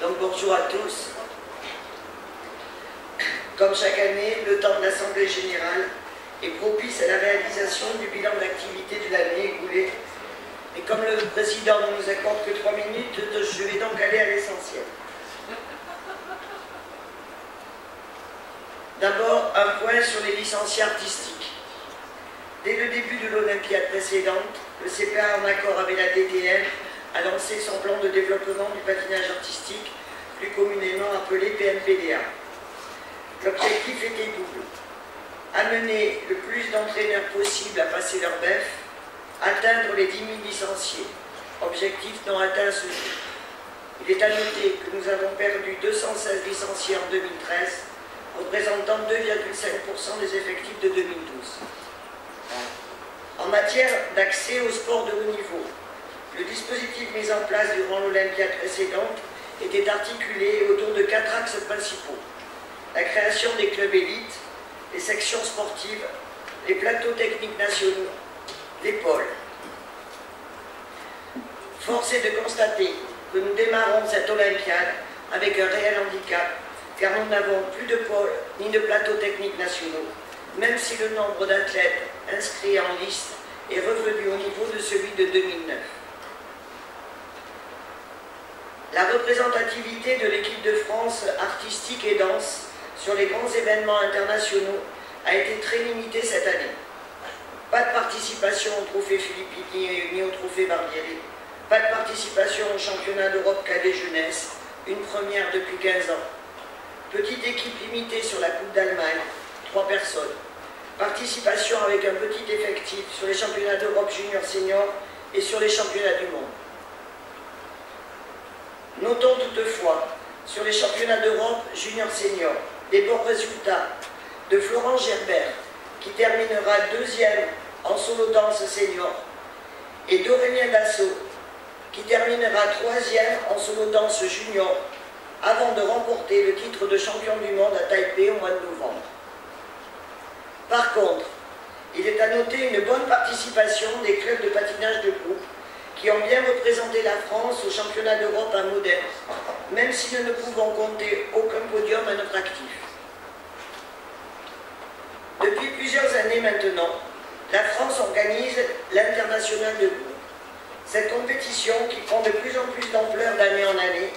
Donc bonjour à tous. Comme chaque année, le temps de l'Assemblée Générale est propice à la réalisation du bilan d'activité de l'année écoulée. Et comme le Président ne nous accorde que 3 minutes, je vais donc aller à l'essentiel. D'abord, un point sur les licenciés artistiques. Dès le début de l'Olympiade précédente, le CPA, en accord avec la DTN, a lancé son plan de développement du patinage artistique, plus communément appelé PNPDA. L'objectif était double: amener le plus d'entraîneurs possible à passer leur BEF, atteindre les 10 000 licenciés, objectif non atteint à ce jour. Il est à noter que nous avons perdu 216 licenciés en 2013, représentant 2,5% des effectifs de 2012. En matière d'accès au sport de haut niveau, le dispositif mis en place durant l'Olympiade précédente était articulé autour de 4 axes principaux: la création des clubs élites, les sections sportives, les plateaux techniques nationaux, les pôles. Force est de constater que nous démarrons cette Olympiade avec un réel handicap, car nous n'avons plus de pôles ni de plateaux techniques nationaux, même si le nombre d'athlètes inscrits en liste est revenu au niveau de celui de 2009. La représentativité de l'équipe de France artistique et danse sur les grands événements internationaux a été très limitée cette année. Pas de participation au trophée Philippini ni au trophée Barbieri, pas de participation au championnat d'Europe cadet jeunesse, une première depuis 15 ans. Petite équipe limitée sur la Coupe d'Allemagne, 3 personnes. Participation avec un petit effectif sur les championnats d'Europe junior senior et sur les championnats du monde. Notons toutefois, sur les championnats d'Europe junior senior, des bons résultats de Florent Gerbert, qui terminera 2e en solo danse senior, et d'Aurélien Dassault, qui terminera 3e en solo danse junior, avant de remporter le titre de champion du monde à Taipei au mois de novembre. Par contre, il est à noter une bonne participation des clubs de patinage de groupe qui ont bien représenté la France au championnat d'Europe à Modène, même si nous ne pouvons compter aucun podium à notre actif. Depuis plusieurs années maintenant, la France organise l'international de groupe. Cette compétition, qui prend de plus en plus d'ampleur d'année en année,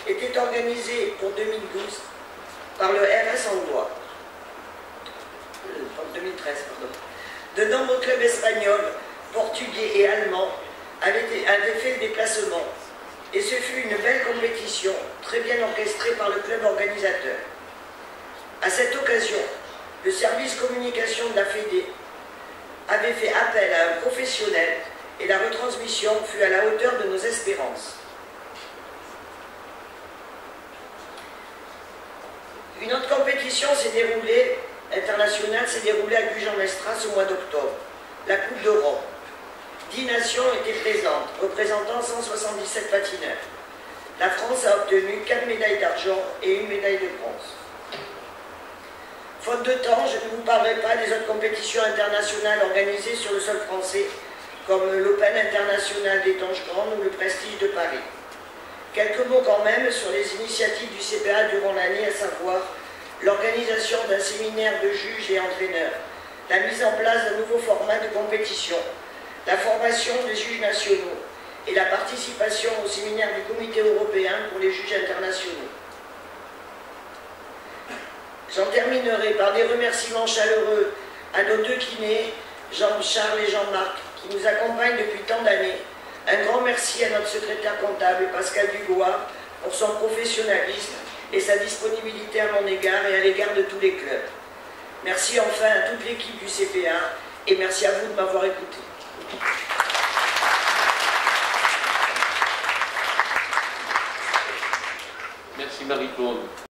était organisée pour 2012 par le RS Angois. 2013, pardon. De nombreux clubs espagnols, portugais et allemands avaient fait le déplacement, et ce fut une belle compétition, très bien orchestrée par le club organisateur. À cette occasion, le service communication de la Fédé avait fait appel à un professionnel, et la retransmission fut à la hauteur de nos espérances. Une autre compétition internationale s'est déroulée à Gujan-Mestras au mois d'octobre, la Coupe d'Europe. 10 nations étaient présentes, représentant 177 patineurs. La France a obtenu 4 médailles d'argent et 1 médaille de bronze. Faute de temps, je ne vous parlerai pas des autres compétitions internationales organisées sur le sol français, comme l'Open international des Tanges Grandes ou le Prestige de Paris. Quelques mots quand même sur les initiatives du CPA durant l'année, à savoir l'organisation d'un séminaire de juges et entraîneurs, la mise en place d'un nouveau format de compétition, la formation des juges nationaux et la participation au séminaire du Comité européen pour les juges internationaux. J'en terminerai par des remerciements chaleureux à nos 2 kinés, Jean-Charles et Jean-Marc, qui nous accompagnent depuis tant d'années. Un grand merci à notre secrétaire comptable, Pascal Dugois, pour son professionnalisme et sa disponibilité à mon égard et à l'égard de tous les clubs. Merci enfin à toute l'équipe du CPA et merci à vous de m'avoir écouté. Merci Marie-Claude.